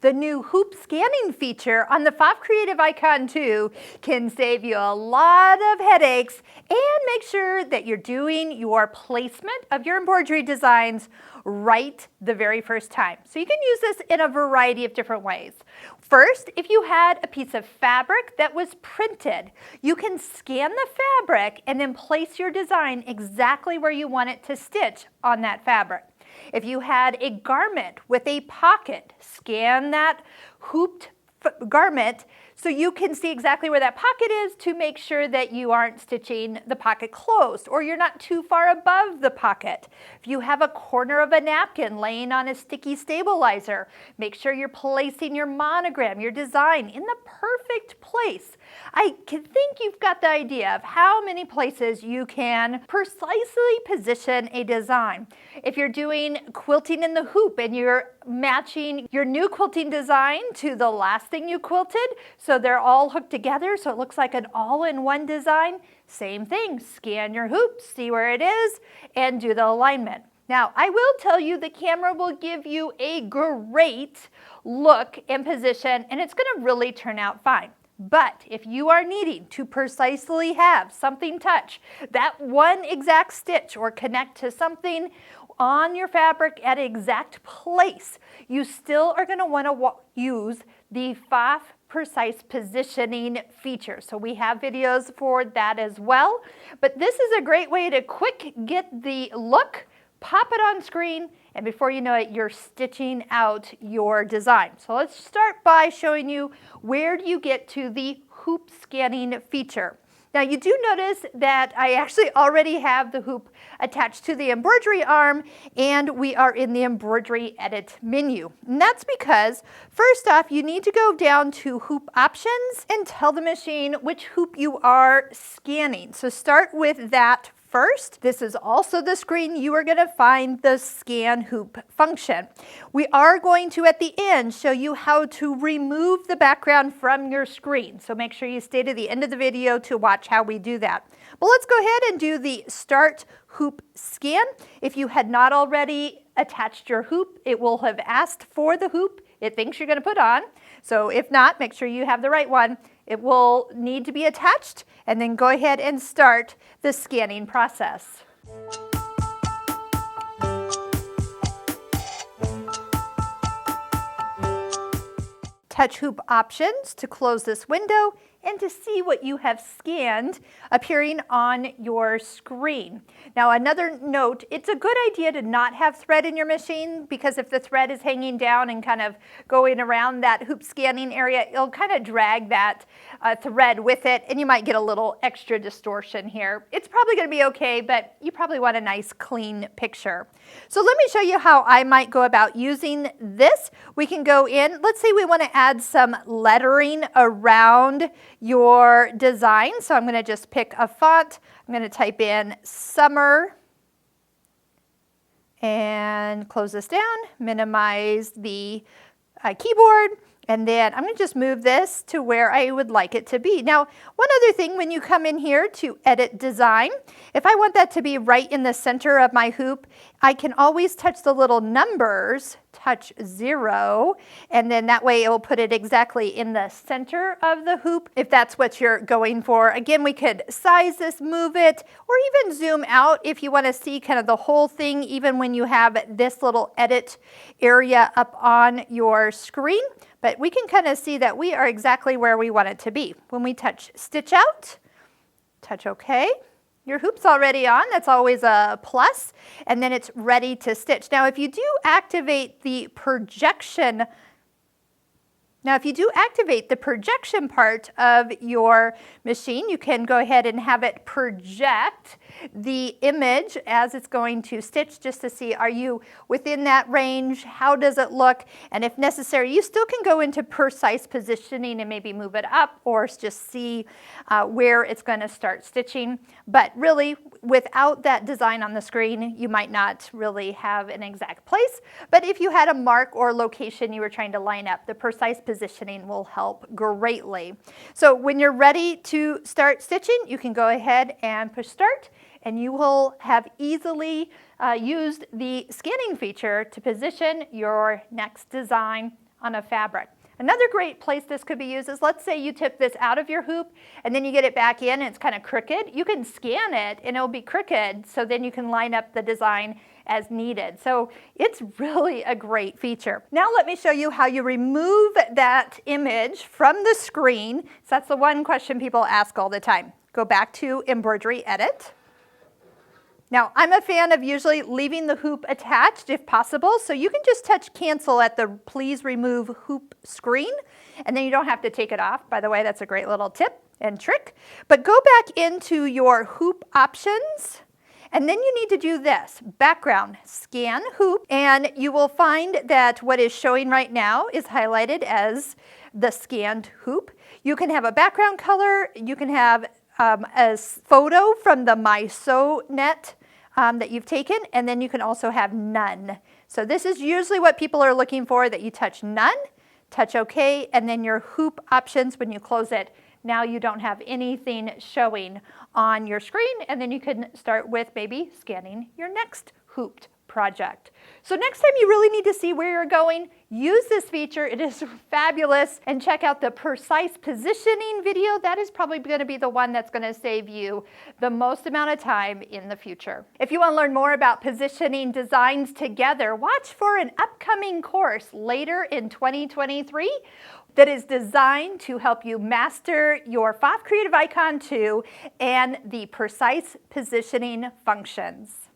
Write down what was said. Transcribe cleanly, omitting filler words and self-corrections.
The new hoop scanning feature on the Pfaff Creative Icon 2 can save you a lot of headaches and make sure that you're doing your placement of your embroidery designs right the very first time. So you can use this in a variety of different ways. First, if you had a piece of fabric that was printed, you can scan the fabric and then place your design exactly where you want it to stitch on that fabric. If you had a garment with a pocket, scan that hooped garment so you can see exactly where that pocket is to make sure that you aren't stitching the pocket closed or you're not too far above the pocket. If you have a corner of a napkin laying on a sticky stabilizer, make sure you're placing your monogram, your design in the perfect place. I can think you've got the idea of how many places you can precisely position a design. If you're doing quilting in the hoop and you're matching your new quilting design to the last thing you quilted, so they're all hooked together so it looks like an all-in-one design, same thing. Scan your hoop, see where it is, and do the alignment. Now, I will tell you the camera will give you a great look and position, and it's going to really turn out fine. But if you are needing to precisely have something touch that one exact stitch or connect to something on your fabric at an exact place, you still are going to want to use the Pfaff Precise Positioning feature. So we have videos for that as well. But this is a great way to quick get the look, pop it on screen, and before you know it, you're stitching out your design. So let's start by showing you where do you get to the hoop scanning feature. Now you do notice that I actually already have the hoop attached to the embroidery arm and we are in the embroidery edit menu. And that's because first off, you need to go down to hoop options and tell the machine which hoop you are scanning. So start with that first. This is also the screen you are going to find the scan hoop function. We are going to at the end show you how to remove the background from your screen. So make sure you stay to the end of the video to watch how we do that. But let's go ahead and do the start hoop scan. If you had not already attached your hoop, it will have asked for the hoop it thinks you're going to put on. So if not, make sure you have the right one. It will need to be attached, and then go ahead and start the scanning process. Touch hoop options to close this window and to see what you have scanned appearing on your screen. Now another note, it's a good idea to not have thread in your machine because if the thread is hanging down and kind of going around that hoop scanning area, it'll kind of drag that thread with it and you might get a little extra distortion here. It's probably going to be okay, but you probably want a nice clean picture. So let me show you how I might go about using this. We can go in, let's say we want to add some lettering around your design. So I'm going to just pick a font. I'm going to type in summer and close this down, minimize the keyboard, and then I'm going to just move this to where I would like it to be. Now, one other thing, when you come in here to edit design, if I want that to be right in the center of my hoop, I can always touch the little numbers, touch 0, and then that way it will put it exactly in the center of the hoop if that's what you're going for. Again, we could size this, move it, or even zoom out if you want to see kind of the whole thing, even when you have this little edit area up on your screen. But we can kind of see that we are exactly where we want it to be. When we touch stitch out, touch OK. Your hoop's already on, that's always a plus, and then it's ready to stitch. Now if you do activate the projection part of your machine, you can go ahead and have it project the image as it's going to stitch just to see, are you within that range? How does it look? And if necessary, you still can go into precise positioning and maybe move it up or just see where it's going to start stitching. But really, without that design on the screen, you might not really have an exact place. But if you had a mark or location you were trying to line up, the precise positioning will help greatly. So when you're ready to start stitching, you can go ahead and push start, and you will have easily used the scanning feature to position your next design on a fabric. Another great place this could be used is, let's say you tip this out of your hoop and then you get it back in and it's kind of crooked. You can scan it and it'll be crooked, so then you can line up the design as needed. So it's really a great feature. Now let me show you how you remove that image from the screen. So that's the one question people ask all the time. Go back to Embroidery Edit. Now, I'm a fan of usually leaving the hoop attached if possible, so you can just touch cancel at the please remove hoop screen, and then you don't have to take it off. By the way, that's a great little tip and trick. But go back into your hoop options, and then you need to do this, background, scan hoop, and you will find that what is showing right now is highlighted as the scanned hoop. You can have a background color, you can have a photo from the My Sew Net that you've taken, and then you can also have none. So this is usually what people are looking for, that you touch none, touch OK, and then your hoop options, when you close it, now you don't have anything showing on your screen, and then you can start with maybe scanning your next hooped project. So next time you really need to see where you're going, use this feature. It is fabulous. And check out the precise positioning video. That is probably going to be the one that's going to save you the most amount of time in the future. If you want to learn more about positioning designs together, watch for an upcoming course later in 2023 that is designed to help you master your Pfaff Creative Icon 2 and the precise positioning functions.